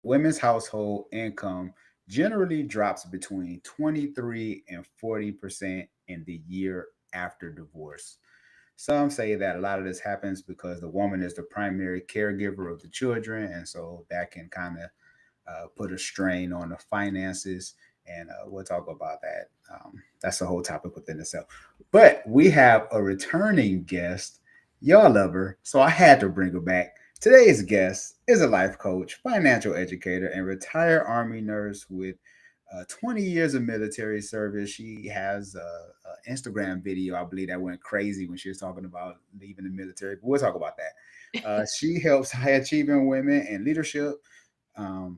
women's household income generally drops between 23 and 40% in the year after divorce. Some say that a lot of this happens because the woman is the primary caregiver of the children, and so that can kind of put a strain on the finances. And we'll talk about that. That's a whole topic within itself. But we have a returning guest. Y'all love her, so I had to bring her back. Today's guest is a life coach, financial educator, and retired Army nurse with 20 years of military service. She has an Instagram video, I believe, that went crazy when she was talking about leaving the military. But we'll talk about that. She helps high achieving women in leadership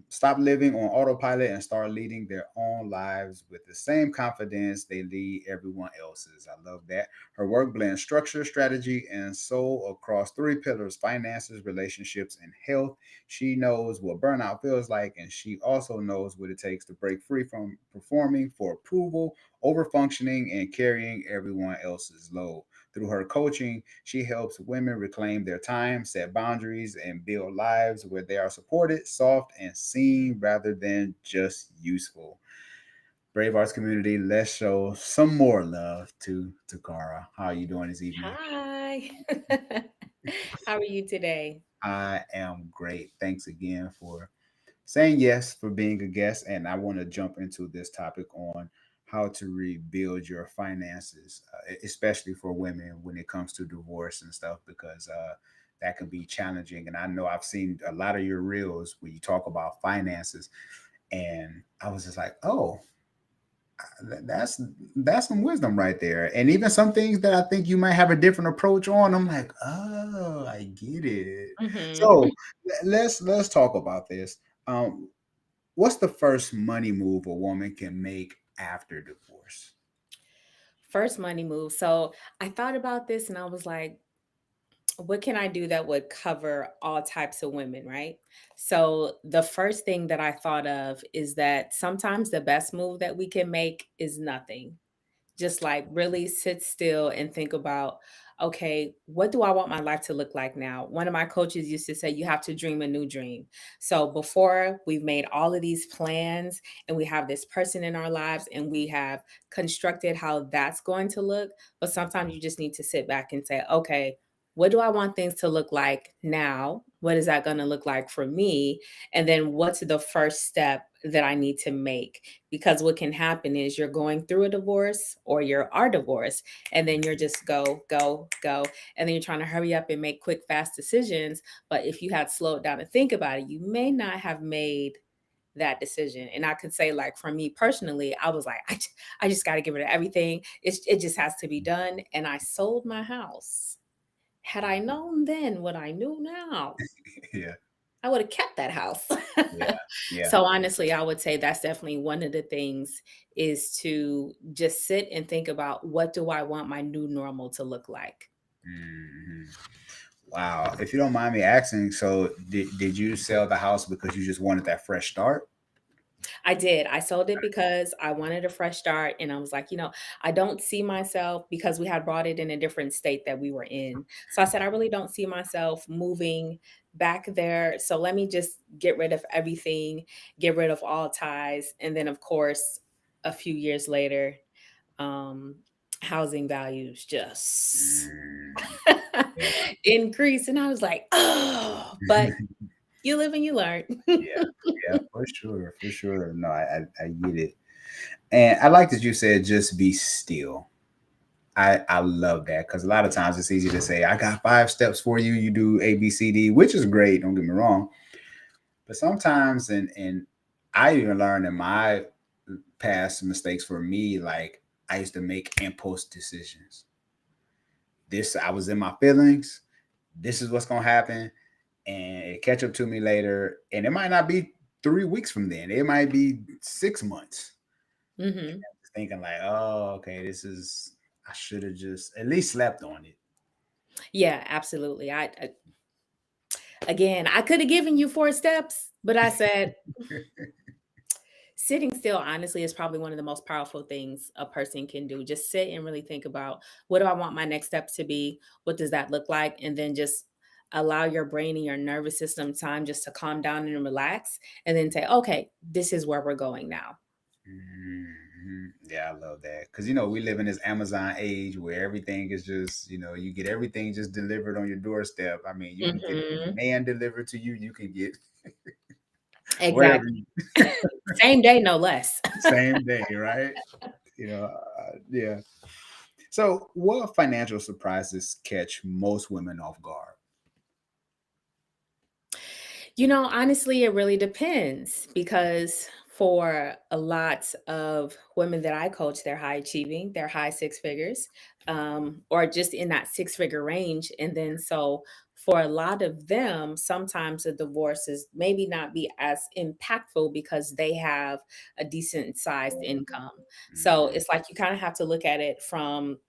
stop living on autopilot and start leading their own lives with the same confidence they lead everyone else's. I love that. Her work blends structure, strategy, and soul across three pillars: finances, relationships, and health. She knows what burnout feels like, and she also knows what it takes to break free from performing for approval, over functioning, and carrying everyone else's load. Through her coaching, she helps women reclaim their time, set boundaries, and build lives where they are supported, soft, and seen rather than just useful. Brave Arts community, let's show some more love to Taccarra. How are you doing this evening? Hi. How are you today? I am great. Thanks again for saying yes, for being a guest. And I want to jump into this topic on how to rebuild your finances, especially for women when it comes to divorce and stuff, because that can be challenging. And I know I've seen a lot of your reels where you talk about finances, and I was just like, oh, that's some wisdom right there. And even some things that I think you might have a different approach on, I'm like, oh, I get it. hmm So let's talk about this. Um, what's the first money move a woman can make after divorce? First money move. So I thought about this and I was like, what can I do that would cover all types of women, right? So the first thing that I thought of is that sometimes the best move that we can make is nothing. Just like really sit still and think about, okay, what do I want my life to look like now? One of my coaches used to say, you have to dream a new dream. So before we've made all of these plans and we have this person in our lives and we have constructed how that's going to look, but sometimes you just need to sit back and say, okay, what do I want things to look like now? What is that going to look like for me? And then what's the first step that I need to make? Because what can happen is you're going through a divorce or you are divorced, and then you're just go, go, go. And then you're trying to hurry up and make quick, fast decisions. But if you had slowed down and think about it, you may not have made that decision. And I could say, like, for me personally, I was like, I just got to get rid of everything. It just has to be done. And I sold my house. Had I known then what I knew now, Yeah, I would have kept that house. yeah, yeah. So honestly, I would say that's definitely one of the things is to just sit and think about what do I want my new normal to look like. Mhm. Wow. If you don't mind me asking, so did you sell the house because you just wanted that fresh start? I did. I sold it because I wanted a fresh start. And I was like, I don't see myself because we had bought it in a different state that we were in. So I said, I really don't see myself moving back there. So let me just get rid of everything, get rid of all ties. And then, of course, a few years later, um, housing values just Mm, increased. And I was like, oh, but yeah. you live and you learn. Yeah, yeah, for sure, for sure. No, I get it. And I like that you said just be still. I love that because a lot of times it's easy to say, I got 5 steps for you. You do A, B, C, D, which is great. Don't get me wrong. But sometimes, and I even learned in my past mistakes for me, like I used to make impulse decisions. This, I was in my feelings. This is what's going to happen. And it catch up to me later. And it might not be 3 weeks from then. It might be 6 months. hmm Thinking like, oh, okay, this is, I should have just at least slept on it. Yeah, absolutely. Again, I could have given you 4 steps, but I said sitting still, honestly, is probably one of the most powerful things a person can do. Just sit and really think about what do I want my next steps to be? What does that look like? And then just allow your brain and your nervous system time just to calm down and relax, and then say, okay, this is where we're going now. Yeah, I love that because we live in this Amazon age where everything is just you get everything just delivered on your doorstep. I mean, you can get Hmm. man delivered to you. You can get whatever Exactly. Same day, no less. same day, right? Yeah. So, what financial surprises catch most women off guard? Honestly, it really depends because for a lot of women that I coach, they're high achieving, they're high six figures, or just in that six-figure range. And then so for a lot of them, sometimes the divorces maybe not be as impactful because they have a decent sized income. So Mhm. it's like you kind of have to look at it from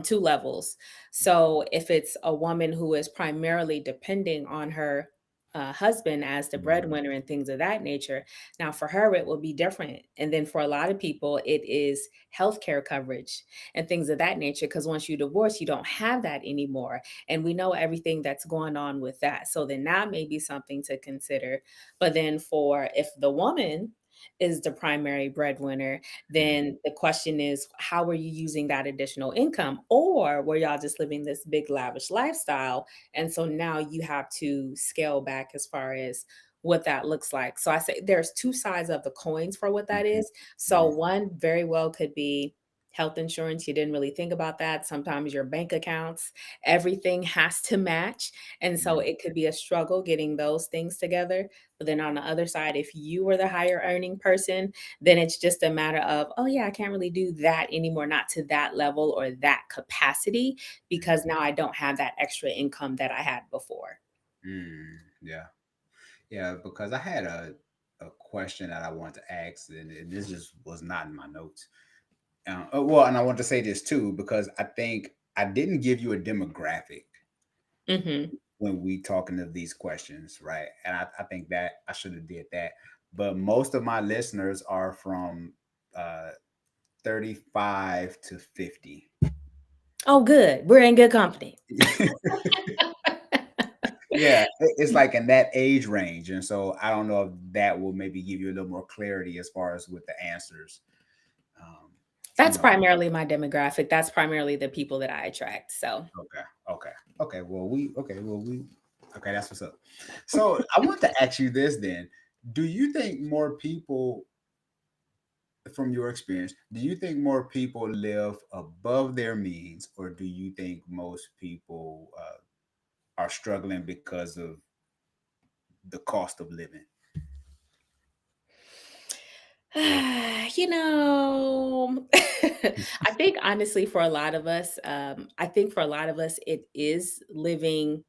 two levels. So if it's a woman who is primarily depending on her husband as the Mhm. breadwinner and things of that nature, now for her it will be different. And then for a lot of people, it is healthcare coverage and things of that nature. Because once you divorce, you don't have that anymore. And we know everything that's going on with that. So then that may be something to consider. But then for if the woman is the primary breadwinner, then the question is, how are you using that additional income? Or were y'all just living this big lavish lifestyle? And so now you have to scale back as far as what that looks like. So I say there's two sides of the coins for what that Mhm. is. So Mhm. one very well could be health insurance. You didn't really think about that. Sometimes your bank accounts, everything has to match. And so Mhm. it could be a struggle getting those things together. But then on the other side, if you were the higher earning person, then it's just a matter of, oh, yeah, I can't really do that anymore, not to that level or that capacity, because now I don't have that extra income that I had before. Yeah. Yeah, because I had a question that I wanted to ask, and this just was not in my notes. Well, and I want to say this too because I think I didn't give you a demographic Hmm. when we talking of these questions, right? And I think that I should have did that. But most of my listeners are from uh, 35 to 50. Oh, good. We're in good company. Yeah, it's like in that age range, and so I don't know if that will maybe give you a little more clarity as far as with the answers. Um, you That's know, primarily my demographic. That's primarily the people that I attract. So, okay, okay, okay. Okay. That's what's up. So I want to ask you this then: do you think more people, from your experience, do you think more people live above their means, or do you think most people are struggling because of the cost of living? you know, I think honestly, for a lot of us, I think for a lot of us, it is living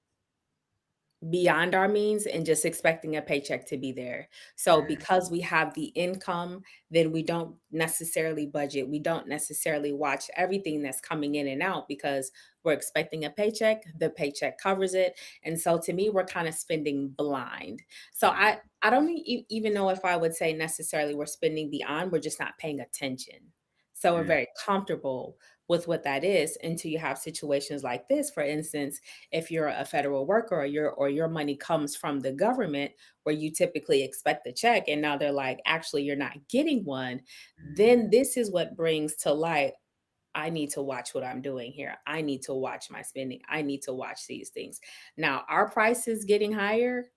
beyond our means and just expecting a paycheck to be there. So because we have the income, then we don't necessarily budget. We don't necessarily watch everything that's coming in and out because we're expecting a paycheck, the paycheck covers it. And so to me, we're kind of spending blind. So I don't even know if I would say necessarily we're spending beyond, we're just not paying attention. So we're Mm, very comfortable with what that is until you have situations like this. For instance, if you're a federal worker or your money comes from the government where you typically expect the check and now they're like, actually you're not getting one, then this is what brings to light, I need to watch what I'm doing here. I need to watch my spending. I need to watch these things. Now, our prices getting higher?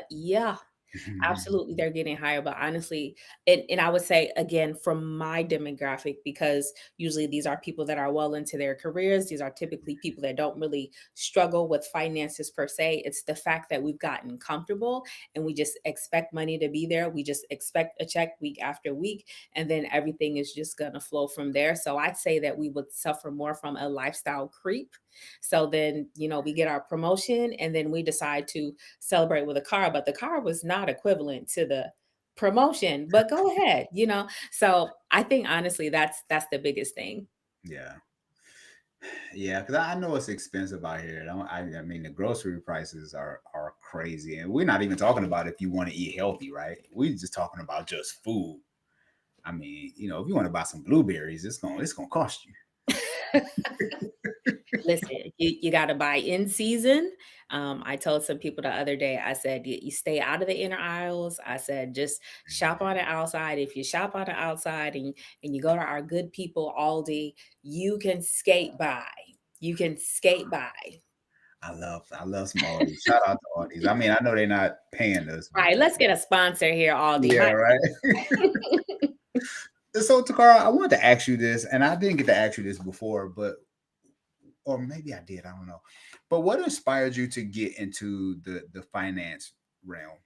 Yeah, mm. absolutely, they're getting higher, but honestly, and I would say again from my demographic, because usually these are people that are well into their careers. These are typically people that don't really struggle with finances per se. It's the fact that we've gotten comfortable and we just expect money to be there. We just expect a check week after week, and then everything is just gonna flow from there. So I'd say that we would suffer more from a lifestyle creep. So then, we get our promotion and then we decide to celebrate with a car, but the car was not equivalent to the promotion. But go ahead. So I think honestly that's the biggest thing. Yeah. Yeah, because I know it's expensive out here. I mean, the grocery prices are crazy, and we're not even talking about if you want to eat healthy, right? We're just talking about just food. I mean, if you want to buy some blueberries, it's gonna cost you. Listen, you got to buy in season. I told some people the other day, I said, you stay out of the inner aisles. I said, just shop on the outside. If you shop on the outside and you go to our good people Aldi, you can skate by. You can skate by. I love some Aldi's. Shout out to Aldi's. I mean, I know they're not paying us, All but right, let's get a sponsor here, Aldi. yeah, right. So, Takara, I wanted to ask you this, and I didn't get to ask you this before, but or maybe I did. I don't know. But what inspired you to get into the finance realm?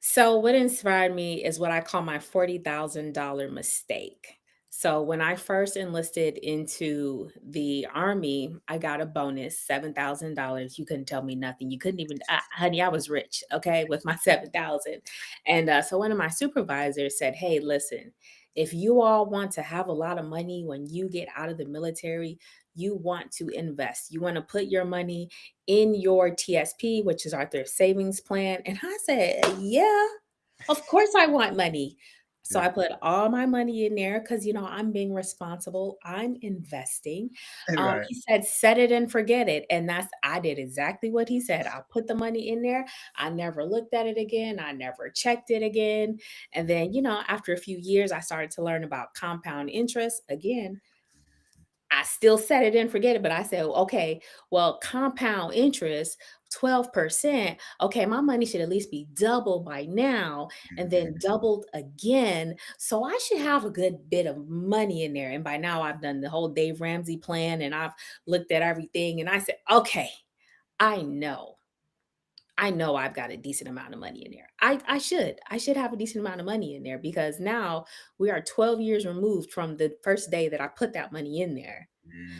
So, what inspired me is what I call my $40,000 mistake. So, when I first enlisted into the Army, I got a bonus, $7,000. You couldn't tell me nothing. You couldn't even, honey, I was rich, okay, with my 7,000. And so, one of my supervisors said, "Hey, listen, if you all want to have a lot of money when you get out of the military, you want to invest. You want to put your money in your TSP, which is our thrift savings plan." And I said, "Yeah, of course I want money." So Yeah. I put all my money in there because, I'm being responsible. I'm investing. Right. He said, set it and forget it. And I did exactly what he said. I put the money in there. I never looked at it again. I never checked it again. And then, after a few years, I started to learn about compound interest again. I still set it and forget it, but I said, okay, well, compound interest, 12%. Okay, my money should at least be doubled by now and then Mhm. doubled again. So I should have a good bit of money in there. And by now I've done the whole Dave Ramsey plan and I've looked at everything and I said, okay, I know. I know I've got a decent amount of money in there. I should have a decent amount of money in there because now we are 12 years removed from the first day that I put that money in there.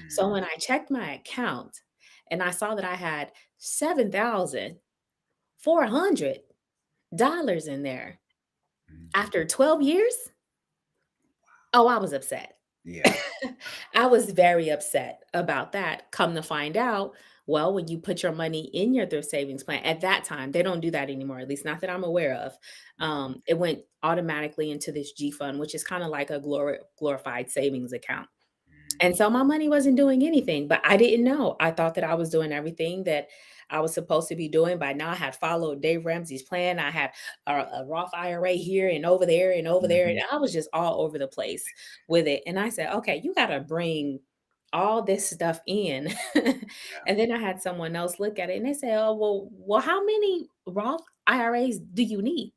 So Mm, when I checked my account and I saw that I had $7,400 in there mhm. after 12 years, oh, I was upset. Yeah. I was very upset about that. Come to find out, well, when you put your money in your thrift savings plan, at that time, they don't do that anymore, at least not that I'm aware of. Mhm. It went automatically into this G fund, which is kind of like a glorified savings account. And so my money wasn't doing anything, but I didn't know. I thought that I was doing everything that I was supposed to be doing. By now, I had followed Dave Ramsey's plan. I had a Roth IRA here and over there and over there. And Mhm. I was just all over the place with it. And I said, okay, you got to bring all this stuff in. Yeah. And then I had someone else look at it and they said, oh, well, how many Roth IRAs do you need?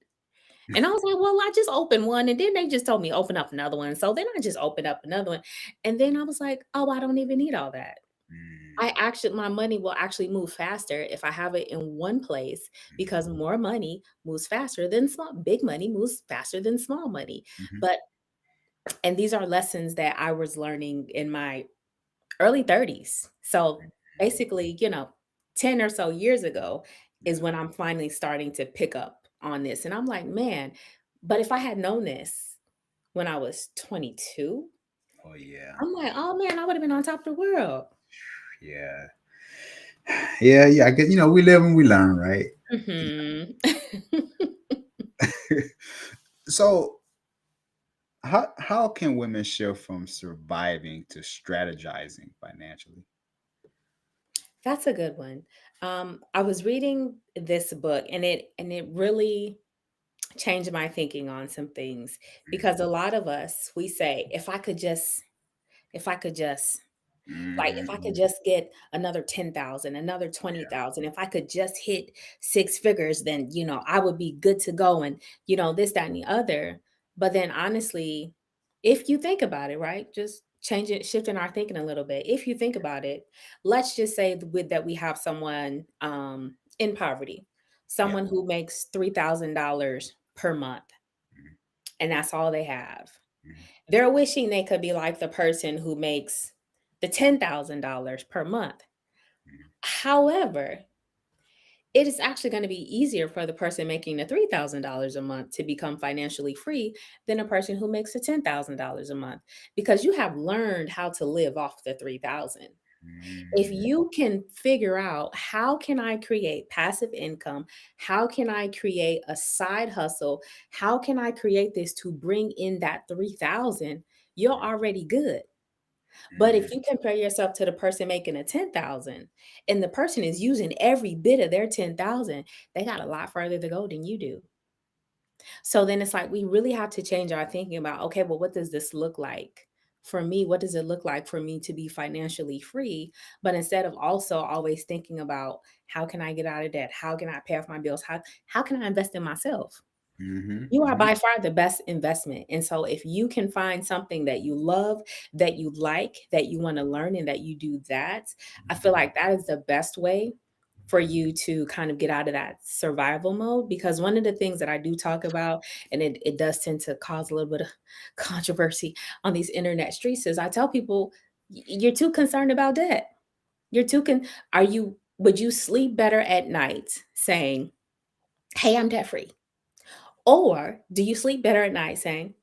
And I was like, "Well, I just opened one," and then they just told me open up another one. So then I just opened up another one. And then I was like, "Oh, I don't even need all that." Mm, My money will actually move faster if I have it in one place because mhm. more money moves faster than big money moves faster than small money. Mhm. But and these are lessons that I was learning in my early 30s. So basically, 10 or so years ago is Yeah. when I'm finally starting to pick up on this. And I'm like, man, but if I had known this when I was 22, Oh yeah. I'm like, oh man, I would have been on top of the world. Yeah. Yeah. Yeah. I guess we live and we learn, right? Hmm. So how can women shift from surviving to strategizing financially? That's a good one. I was reading this book and it really changed my thinking on some things because a lot of us we say if I could just like, if I could Mhm. just get another 10,000, another 20,000, if I could just hit 6 figures, then, I would be good to go and, this, that, and the other. But then honestly, if you think about it, right? Just shifting our thinking a little bit. If you think about it, let's just say that we have someone in poverty, Yeah. someone who makes $3,000 per month, Mhm. and that's all they have. Mhm. They're wishing they could be like the person who makes the $10,000 per month. Mhm. However, it is actually going to be easier for the person making the $3,000 a month to become financially free than a person who makes the $10,000 a month because you have learned how to live off the 3,000. If Mhm. you can figure out how can I create passive income, how can I create a side hustle, how can I create this to bring in that 3,000, you're already good. But if Mm, you compare yourself to the person making a 10,000 and the person is using every bit of their 10,000, they got a lot further to go than you do. So then it's like we really have to change our thinking about, okay, well, what does this look like? For me, what does it look like for me to be financially free? But instead of also always thinking about how can I get out of debt? How can I pay off my bills? How can I invest in myself? mhm, You are mhm, by far the best investment. And so if you can find something that you love, that you like, that you want to learn, and that you do that, I feel like that is the best way for you to kind of get out of that survival mode. Because one of the things that I do talk about, and it does tend to cause a little bit of controversy on these internet streets, is I tell people, You're too concerned about debt. You're too are you, would you sleep better at night saying, hey, I'm debt free? Or do you sleep better at night saying,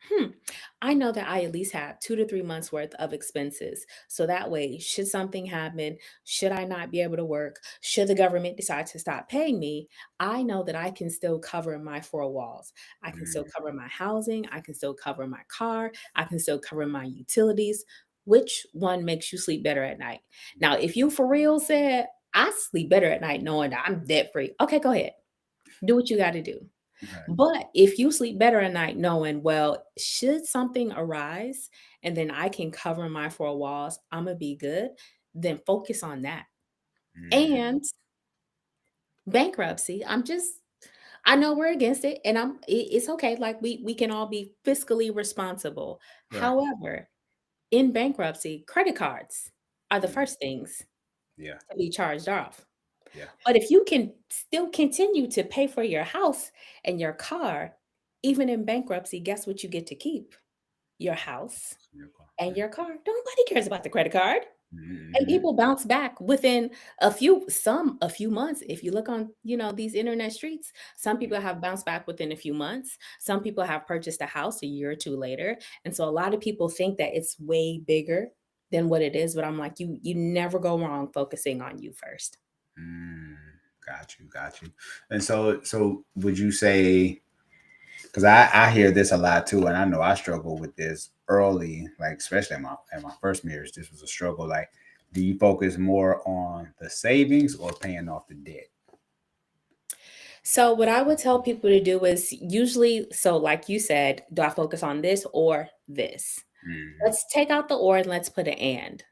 I know that I at least have 2 to 3 months worth of expenses. So that way, should something happen, should I not be able to work, should the government decide to stop paying me, I know that I can still cover my four walls. I can still mm, cover my housing. I can still cover my car. I can still cover my utilities. Which one makes you sleep better at night? Now, if you for real said, I sleep better at night knowing that I'm debt free, okay, go ahead. Do what you got to do. right, But if you sleep better at night knowing, well, should something arise and then I can cover my four walls, I'm going to be good, then focus on that. mm, And bankruptcy, I know we're against it and it's okay. Like we can all be fiscally responsible. right, However, in bankruptcy, credit cards are the mm, first things yeah, to be charged off. yeah, But if you can still continue to pay for your house and your car, even in bankruptcy, guess what you get to keep? Your house your car, and your car. Nobody cares about the credit card. And mhm, people bounce back within a few months. If you look on, these internet streets, some mhm, people have bounced back within a few months. Some people have purchased a house a year or two later. And so a lot of people think that it's way bigger than what it is. But I'm like, you never go wrong focusing on you first. mm, got you. And so would you say, because I hear this a lot too, and I know I struggle with this early, like especially in my first marriage, this was a struggle. Like, do you focus more on the savings or paying off the debt? So, what I would tell people to do is usually, so like you said, do I focus on this or this? Mm, Let's take out the or and let's put an and.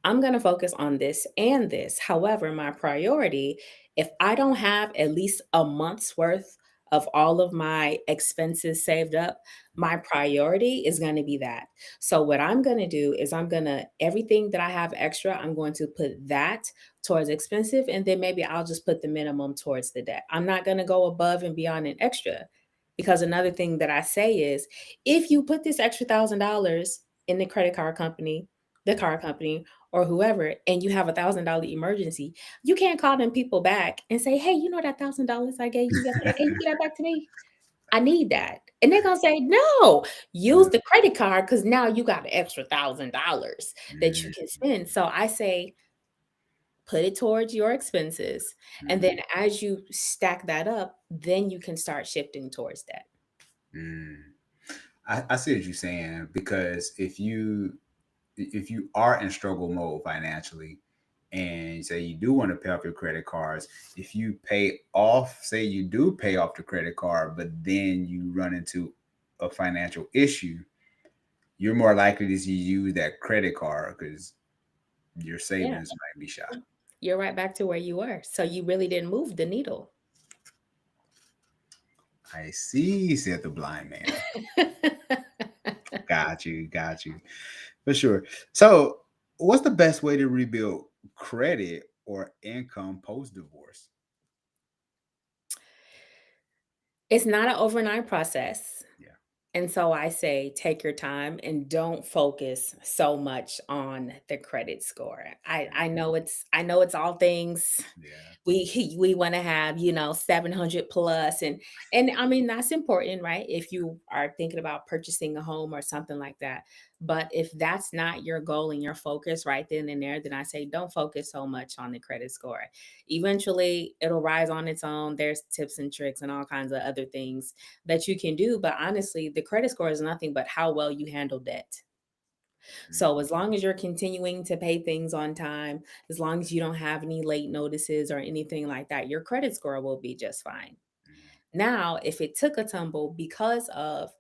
I'm going to focus on this and this. However, my priority, if I don't have at least a month's worth of all of my expenses saved up, my priority is going to be that. So, what I'm going to do is everything that I have extra, I'm going to put that towards expensive. And then maybe I'll just put the minimum towards the debt. I'm not going to go above and beyond an extra. Because another thing that I say is if you put this extra $1,000 in the credit card company, the car company, or whoever, and you have $1,000 emergency, you can't call them people back and say, "Hey, you know that $1,000 I gave you yesterday? Can you get that back to me? I need that." And they're gonna say, "No, use mm, the credit card because now you got an extra $1,000 that you mm, can spend." So I say, put it towards your expenses, and then mm, as you stack that up, then you can start shifting towards that. mm. I see what you're saying, because if you are in struggle mode financially, and say you do want to pay off your credit cards, if you pay off, say you do pay off the credit card, but then you run into a financial issue, you're more likely to use that credit card because your Yeah, savings might be shot. you're right back to where you were. So you really didn't move the needle. I see, said the blind man. Got you, for sure. So, what's the best way to rebuild credit or income post divorce? It's not an overnight process. Yeah, And so I say take your time and don't focus so much on the credit score. I know it's all things yeah, we want to have, 700 plus, and I mean that's important, right? If you are thinking about purchasing a home or something like that. But if that's not your goal and your focus right then and there, then I say don't focus so much on the credit score. Eventually it'll rise on its own. There's tips and tricks and all kinds of other things that you can do. But honestly, the credit score is nothing but how well you handle debt. So as long as you're continuing to pay things on time, as long as you don't have any late notices or anything like that, your credit score will be just fine. Now, if it took a tumble because of,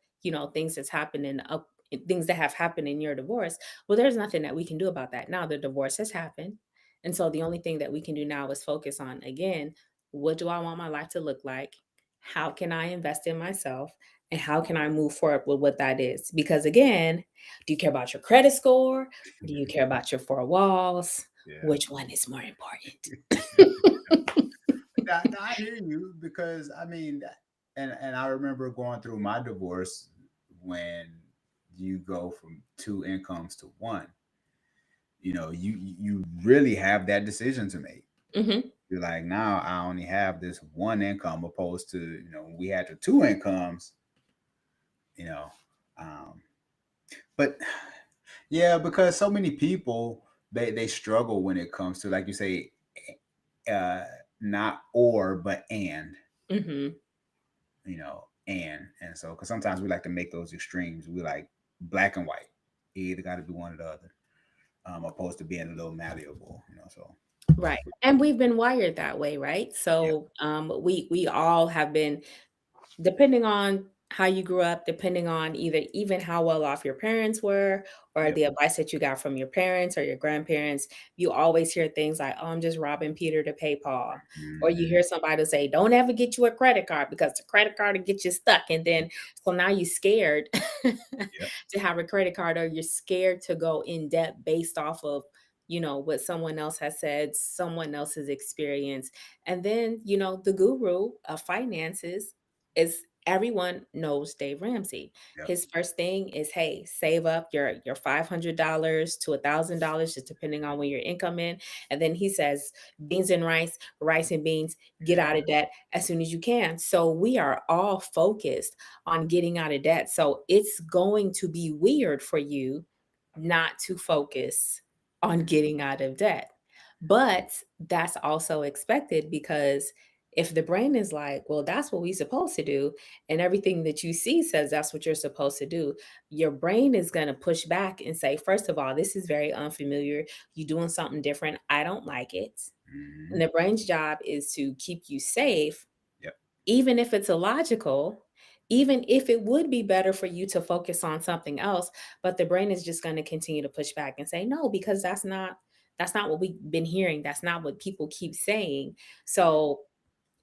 things that's happening up things that have happened in your divorce, well, there's nothing that we can do about that. Now the divorce has happened. And so the only thing that we can do now is focus on, again, what do I want my life to look like? How can I invest in myself? And how can I move forward with what that is? Because again, do you care about your credit score? Or do you care about your four walls? Yeah. Which one is more important? Now, I hear you because I mean, and I remember going through my divorce when you go from two incomes to one. You really have that decision to make. Hmm. You're like, now I only have this one income opposed to when we had the two incomes. You know, um, but yeah, because so many people they struggle when it comes to, like you say, uh, not or but and Hmm. and so because sometimes we like to make those extremes. We like black and white. You either got to be one or the other, opposed to being a little malleable. So Right. And we've been wired that way, right? yeah, So we all have been, depending on how you grew up, depending on either even how well off your parents were or yep, the advice that you got from your parents or your grandparents, you always hear things like, "Oh, I'm just robbing Peter to pay Paul." Or you hmm, hear somebody say, "Don't ever get you a credit card because the credit card will get you stuck." And then so now you're scared yep, to have a credit card, or you're scared to go in debt based off of, what someone else has said, someone else's experience. And then, the guru of finances is, everyone knows Dave Ramsey. yep, His first thing is, hey, save up your $500 to $1,000, just depending on when your income in. And then he says, beans and rice, rice and beans, get out yeah, of debt as soon as you can. So we are all focused on getting out of debt. So it's going to be weird for you not to focus on getting out of debt. But that's also expected, because if the brain is like, well, that's what we're supposed to do, and everything that you see says that's what you're supposed to do, your brain is going to push back and say, first of all, this is very unfamiliar. You're doing something different. I don't like it. hmm, And the brain's job is to keep you safe, yep, even if it's illogical, even if it would be better for you to focus on something else. But the brain is just going to continue to push back and say no, because that's not what we've been hearing, that's not what people keep saying. So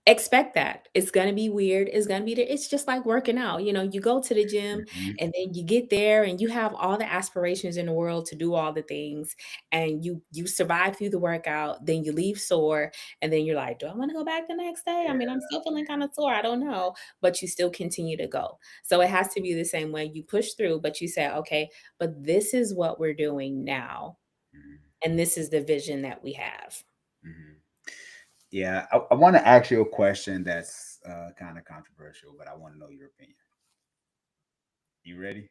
expect that. It's gonna be weird. It's gonna be there. It's just like working out. You go to the gym hmm, and then you get there and you have all the aspirations in the world to do all the things, and you survive through the workout, then you leave sore, and then you're like, do I want to go back the next day? I mean, I'm yeah, still feeling kind of sore. I don't know. But you still continue to go. So it has to be the same way. You push through, but you say, okay, but this is what we're doing now. hmm, And this is the vision that we have. hmm. Yeah. I want to ask you a question that's kind of controversial, but I want to know your opinion. You ready?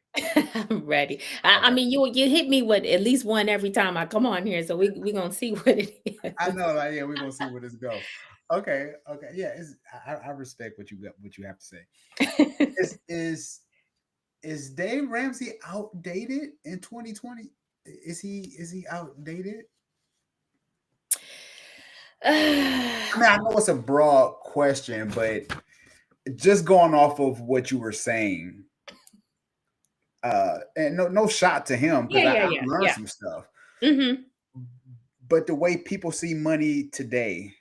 I'm ready. I Okay. mean, you hit me with at least one every time I come on here, so we gonna see what it I is. know, like, yeah, we're gonna see where this go. Okay, okay, yeah, I respect what you have to say. Is is Dave Ramsey outdated in 2020? Is he outdated? I mean, I know it's a broad question, but just going off of what you were saying, and no shot to him because Yeah, I've yeah, yeah, learned yeah. some stuff. Mhm. But the way people see money today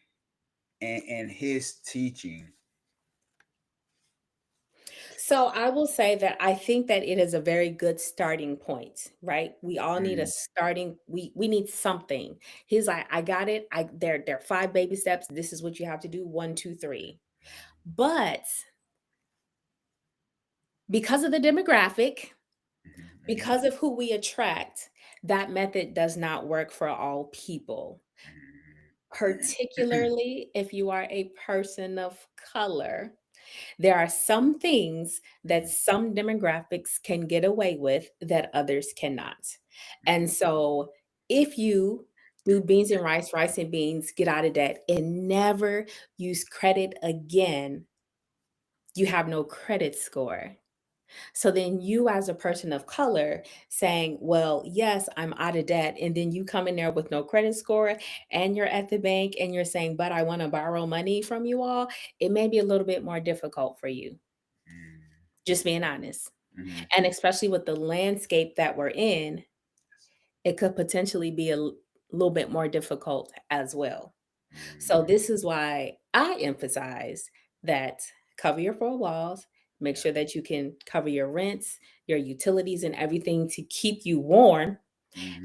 and his teaching, So I will say that I think that it is a very good starting point, right? We all need a mm, starting. We need something. He's like, I got it. There are five baby steps. This is what you have to do. One, two, three. But because of the demographic, mhm, because of who we attract, that method does not work for all people, mhm, particularly if you are a person of color. There are some things that mhm, some demographics can get away with that others cannot. And so if you do beans and rice, rice and beans, get out of debt, and never use credit again, you have no credit score. So then you as a person of color saying, "Well, yes, I'm out of debt," and then you come in there with no credit score and you're at the bank and you're saying, "But I want to borrow money from you all," it may be a little bit more difficult for you. Mm. Just being honest. Mhm. And especially with the landscape that we're in, it could potentially be little bit more difficult as well. So Mm. this is why I emphasize that cover your four walls, make Yeah. sure that you can cover your rents, your utilities, and everything to keep you warm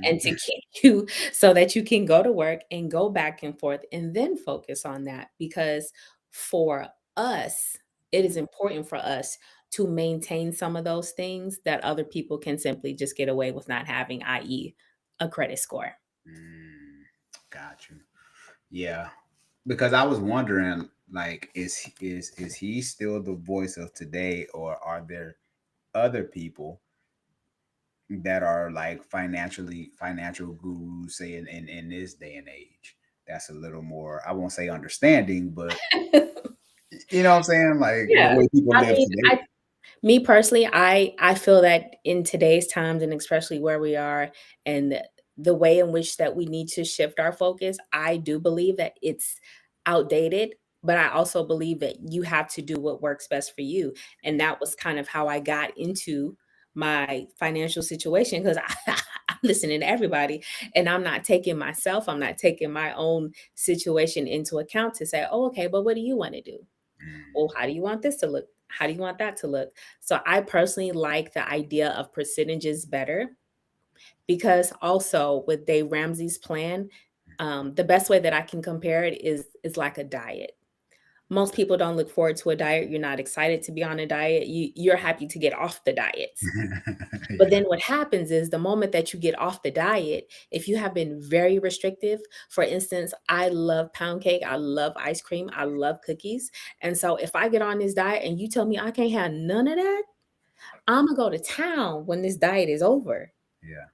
and Mhm. to keep you so that you can go to work and go back and forth and then focus on that. Because for us, it is important for us to maintain some of those things that other people can simply just get away with not having, i.e., a credit score. Mm. Got you. Yeah. Because I was wondering, like, is he still the voice of today, or are there other people that are like financial gurus, say in this day and age? That's a little more, I won't say understanding, but you know what I'm saying? Like the Yeah. way people I live mean, today. me personally, I feel that in today's times and especially where we are and the way in which that we need to shift our focus, I do believe that it's outdated, but I also believe that you have to do what works best for you. And that was kind of how I got into my financial situation because I'm listening to everybody and I'm not taking myself, I'm not taking my own situation into account to say, oh, okay, but what do you want to do? Well, how do you want this to look? How do you want that to look? So I personally like the idea of percentages better because also with Dave Ramsey's plan, the best way that I can compare it is like a diet. Most people don't look forward to a diet. You're not excited to be on a diet. You're happy to get off the diet. But Yeah. then what happens is the moment that you get off the diet, if you have been very restrictive, for instance, I love pound cake, I love ice cream, I love cookies. And so if I get on this diet and you tell me I can't have none of that, I'm gonna go to town when this diet is over. Yeah.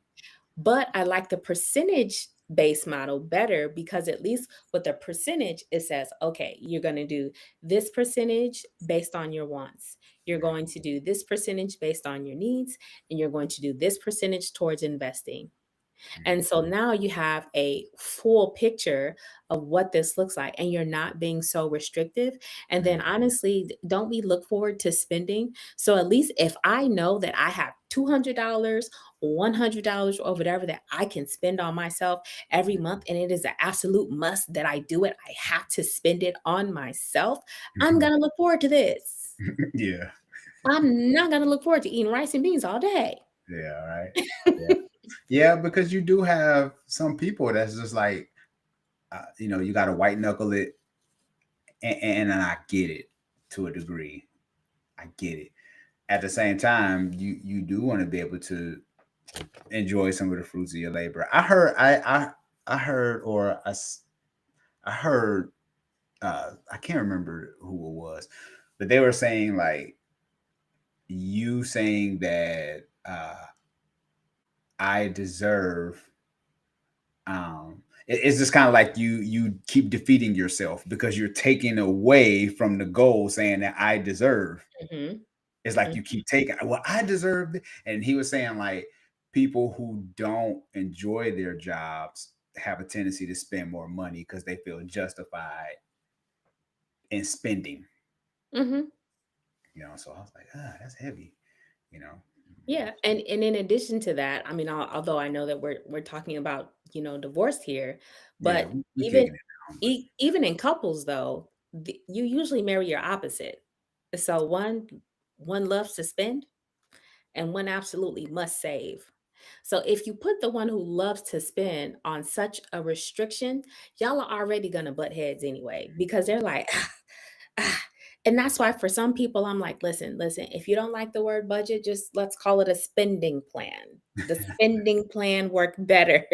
But I like the percentage based model better because at least with the percentage, it says, okay, you're going to do this percentage based on your wants. You're going to do this percentage based on your needs, and you're going to do this percentage towards investing. And so now you have a full picture of what this looks like, and you're not being so restrictive. And then, honestly, don't we look forward to spending? So, at least if I know that I have $200, $100, or whatever that I can spend on myself every month, and it is an absolute must that I do it, I have to spend it on myself, I'm Mhm. going to look forward to this. Yeah. I'm not going to look forward to eating rice and beans all day. Yeah. Right. Yeah. Yeah. Because you do have some people that's just like, you got to white knuckle it, and I get it to a degree. I get it. At the same time, you do want to be able to enjoy some of the fruits of your labor. I heard, or I heard, I can't remember who it was, but they were saying like, you saying that I deserve, it's just kind of like you keep defeating yourself because you're taking away from the goal, saying that I deserve. Mhm, It's like mhm. you keep taking, well, I deserve it. And he was saying like, people who don't enjoy their jobs have a tendency to spend more money because they feel justified in spending. Mhm. So I was like, that's heavy. you know Yeah, and in addition to that, I mean, although I know that we're talking about, divorce here, yeah, but we even kicking it down, but even in couples though, you usually marry your opposite. So one loves to spend and one absolutely must save. So if you put the one who loves to spend on such a restriction, y'all are already gonna butt heads anyway because they're like, Ah, and that's why for some people, I'm like, listen, listen, if you don't like the word budget, just let's call it a spending plan. The spending plan worked better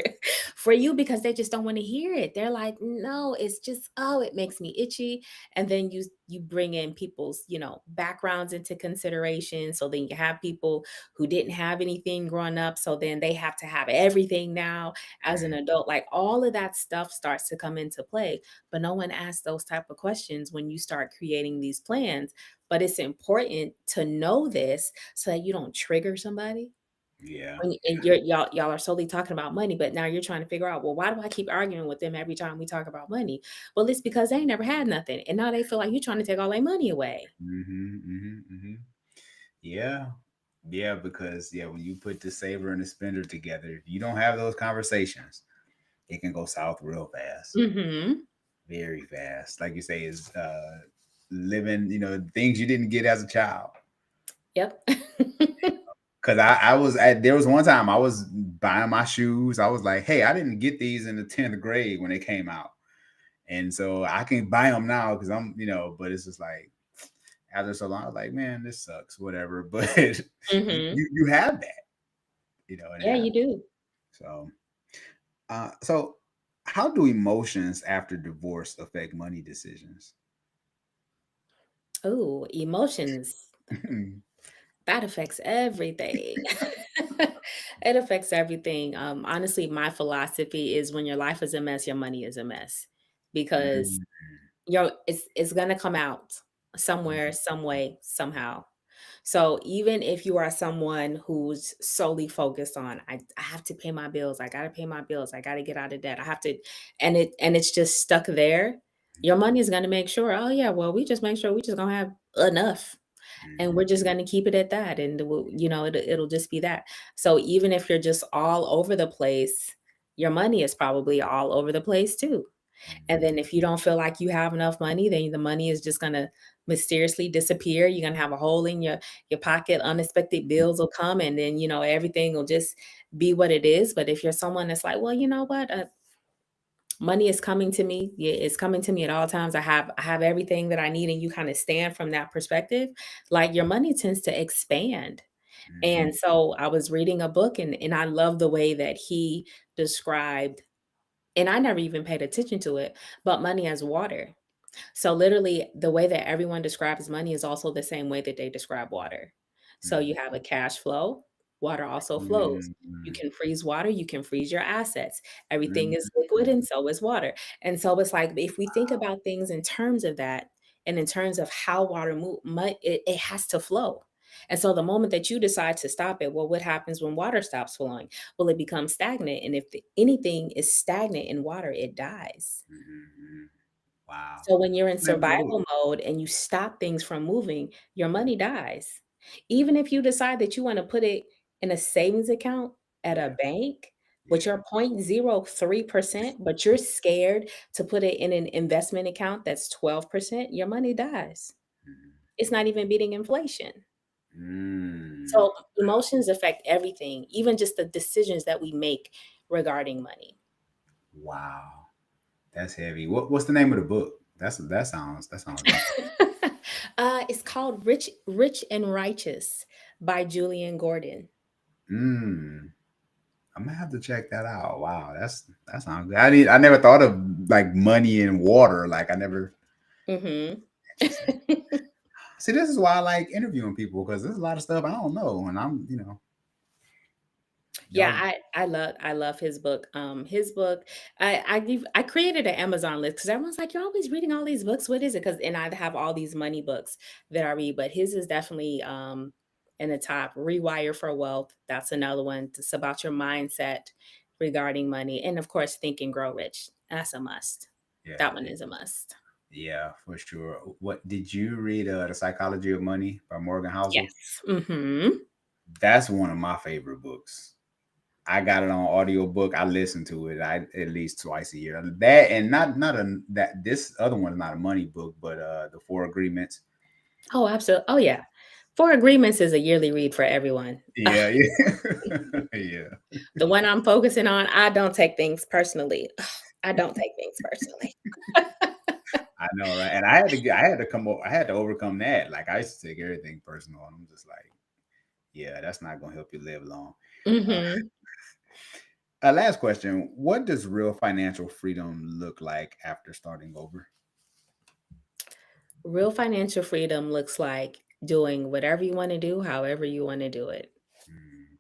for you because they just don't want to hear it. They're like, no, it's just, oh, it makes me itchy. And then you bring in people's, backgrounds into consideration. So then you have people who didn't have anything growing up. So then they have to have everything now as an adult. Like all of that stuff starts to come into play, but no one asks those type of questions when you start creating these plans. But it's important to know this so that you don't trigger somebody. Yeah. And y'all are solely talking about money, but now you're trying to figure out, well, why do I keep arguing with them every time we talk about money? Well, it's because they ain't never had nothing, and now they feel like you're trying to take all their money away. Yeah. Yeah, because yeah, when you put the saver and the spender together, if you don't have those conversations, it can go south real fast. Mm-hmm. Very fast. Like you say, is living, things you didn't get as a child. Yep. Cause I was at there was one time I was buying my shoes. I was like, hey, I didn't get these in the 10th grade when they came out. And so I can buy them now because but it's just like after so long, I was like, man, this sucks, whatever. But Mm-hmm. you have that, it Yeah, you happens. do. So so how do emotions after divorce affect money decisions? Oh, emotions. That affects everything. It affects everything. Honestly, my philosophy is when your life is a mess, your money is a mess because Mm, it's gonna come out somewhere, some way, somehow. So even if you are someone who's solely focused on, I have to pay my bills, I gotta pay my bills, I gotta get out of debt, I have to, and it's just stuck there, your money is gonna make sure, oh yeah, well, we just make sure we just gonna have enough and we're just mhm, going to keep it at that and it'll just be that. So even if you're just all over the place, your money is probably all over the place too. And then mhm, if you don't feel like you have enough money, then the money is just going to mysteriously disappear. You're going to have a hole in your pocket, unexpected bills will come, and then everything will just be what it is. But if you're someone that's like, well, you know what, money is coming to me. Yeah, it's coming to me at all times. I have everything that I need, and you kind of stand from that perspective, like your money tends to expand. mhm, And so I was reading a book, and I love the way that he described, and I never even paid attention to it, but money as water. So literally the way that everyone describes money is also the same way that they describe water. So you have a cash flow, water also flows. mhm, You mhm, can freeze water, you can freeze your assets. Everything is liquid mhm, and so is water. And so it's like if we think about things in terms of that and in terms of how water move, it has to flow. And so the moment that you decide to stop it, well, what happens when water stops flowing? Well, it becomes stagnant. And if anything is stagnant in water, it dies. mhm. Wow. So when you're in What's the name of the book? survival mode and you stop things from moving, your money dies. Even if you decide that you want to put it in a savings account at a Yeah, bank with yeah. your 0.03%, but you're scared to put it in an investment account that's 12%, your money dies. Mhm, It's not even beating inflation. mm. So emotions affect everything, even just the decisions that we make regarding money. Wow, that's heavy. What's the name of the book? That sounds interesting. It's called Rich and Righteous by Julian Gordon. Mm. I'm gonna have to check that out. Wow, that sounds good. I never thought of like money and water. Like I never Mhm. interesting. See, this is why I like interviewing people because there's a lot of stuff I don't know, and Yeah, y'all. I love his book. His book, I created an Amazon list because everyone's like, "You're always reading all these books. What is it?" Because and I have all these money books that I read, but his is definitely in the top. Rewire for Wealth. That's another one. It's about your mindset regarding money, and of course, Think and Grow Rich. That's a must. Yeah, That one is a must. yeah, for sure. What did you read? The Psychology of Money by Morgan Housel. Yes. Mm-hmm. That's one of my favorite books. I got it on audiobook. I listen to it at least twice a year. That and not a that this other one is not a money book, but the Four Agreements. Oh, absolutely. Oh, yeah. Four Agreements is a yearly read for everyone. Yeah, yeah, yeah. The one I'm focusing on, I don't take things personally. I don't take things personally. I know, right? And I had to overcome that. Like I used to take everything personal, and I'm just like, yeah, that's not gonna help you live long. Uh, Mhm. last question: what does real financial freedom look like after starting over? Real financial freedom looks like doing whatever you wanna do, however you wanna do it. Mm,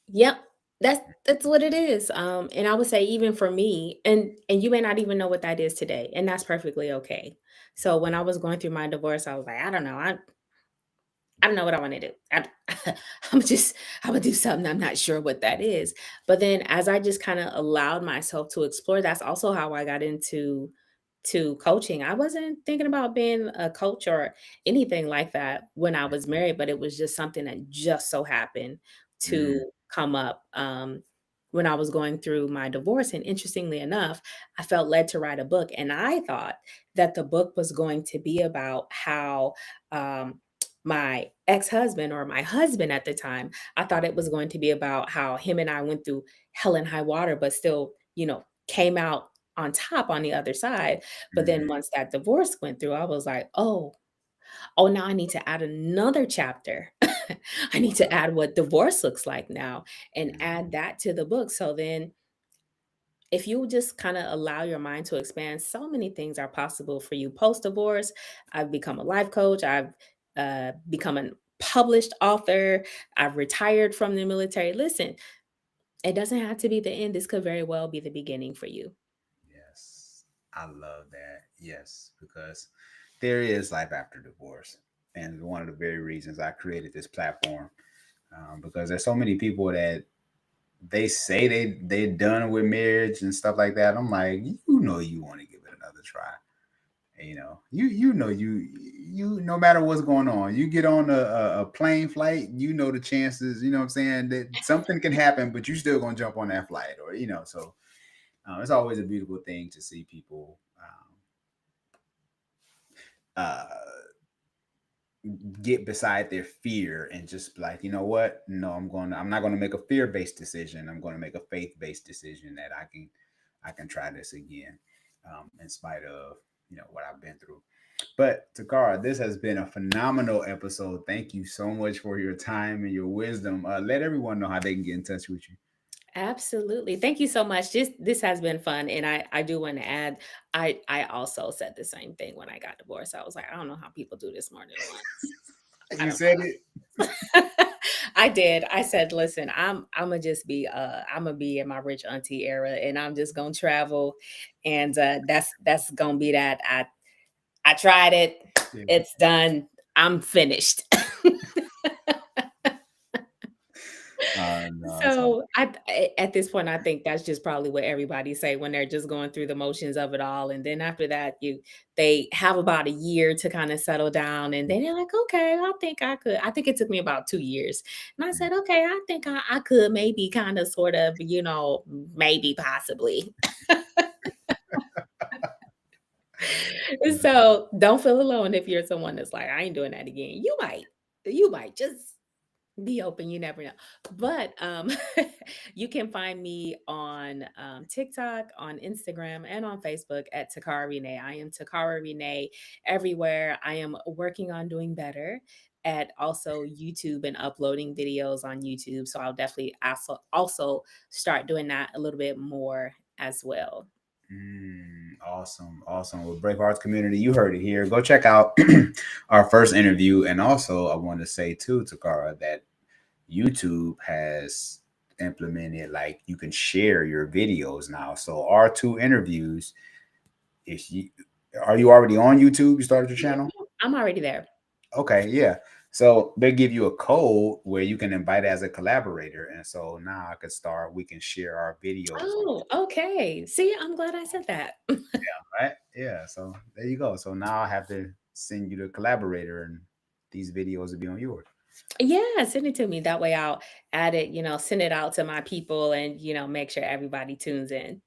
Yep. That's what it is. And I would say even for me, and you may not even know what that is today, and that's perfectly okay. So when I was going through my divorce, I was like, I don't know. I don't know what I want to do. I'm just, I'm gonna do something. I'm not sure what that is. But then as I just kind of allowed myself to explore, that's also how I got into to coaching. I wasn't thinking about being a coach or anything like that when I was married, but it was just something that just so happened Mm, to come up when I was going through my divorce. And interestingly enough, I felt led to write a book, and I thought that the book was going to be about how um, my ex-husband or my husband at the time, I thought it was going to be about how him and I went through hell and high water, but still, came out on top on the other side. But then mm, once that divorce went through, I was like, oh, now I need to add another chapter. I need to add what divorce looks like now and mm, add that to the book. So then if you just kind of allow your mind to expand, so many things are possible for you post divorce. I've become a life coach. I've become a published author. I've retired from the military. Listen, it doesn't have to be the end. This could very well be the beginning for you. yes, I love that. Yes, because there is life after divorce, and one of the very reasons I created this platform, because there's so many people that they say they done with marriage and stuff like that. I'm like, you want to give it another try. You no matter what's going on, you get on a plane flight, the chances, what I'm saying, that something can happen, but you still gonna jump on that flight, or so it's always a beautiful thing to see people uh, get beside their fear and just be like, you know what? No, I'm not gonna make a fear-based decision. I'm gonna make a faith-based decision that I can try this again, in spite of what I've been through. But Takara, this has been a phenomenal episode. Thank you so much for your time and your wisdom. Let everyone know how they can get in touch with you. Absolutely. Thank you so much. This has been fun. And I do want to add, I also said the same thing when I got divorced. I was like, I don't know how people do this more than once. I You don't said it. know. I did. I said, listen, I'm gonna just be I'm gonna be in my rich auntie era and I'm just gonna travel. And that's gonna be that. I tried it, Yeah. it's done. I'm finished. No, it's all. So at this point, I think that's just probably what everybody say when they're just going through the motions of it all, and then after that, they have about a year to kind of settle down, and then they're like, okay, I think I could. I think it took me about 2 years, and I said, okay, I think I could maybe kind of sort of, maybe possibly. So don't feel alone if you're someone that's like, I ain't doing that again. You might just be open, you never know. But you can find me on TikTok, on Instagram, and on Facebook at Takara Renee. I am Takara Renee everywhere. I am working on doing better at also YouTube and uploading videos on YouTube. So I'll definitely also start doing that a little bit more as well. Awesome, awesome. Well, Brave Arts community, you heard it here. Go check out our first interview, and also I want to say too, Takara, that YouTube has implemented like you can share your videos now. So our two interviews, if you are you already on YouTube? You started your Yeah, channel? I'm already there. Okay, yeah. So they give you a code where you can invite as a collaborator, and so now I could start. We can share our videos on Oh, okay. See, I'm glad I said that. right? Yeah. So there you go. So now I have to send you the collaborator, and these videos will be on yours. Yeah, send it to me. That way I'll add it, send it out to my people and, make sure everybody tunes in.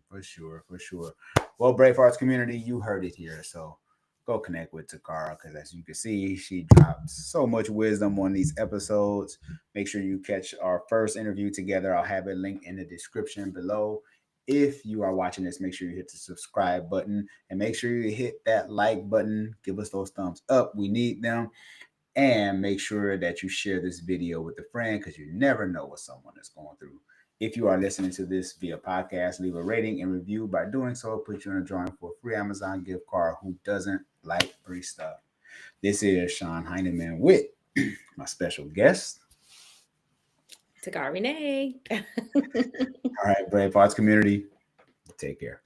For sure, for sure. Well, Brave Arts community, you heard it here. So go connect with Takara because as you can see, she drops so much wisdom on these episodes. Make sure you catch our first interview together. I'll have it linked in the description below. If you are watching this, make sure you hit the subscribe button and make sure you hit that like button. Give us those thumbs up. We need them. And make sure that you share this video with a friend because you never know what someone is going through. If you are listening to this via podcast, leave a rating and review. By doing so, put you in a drawing for a free Amazon gift card. Who doesn't like free stuff? This is Sean Heineman with my special guest. Taccarra Renee. All right, Brave Arts community, take care.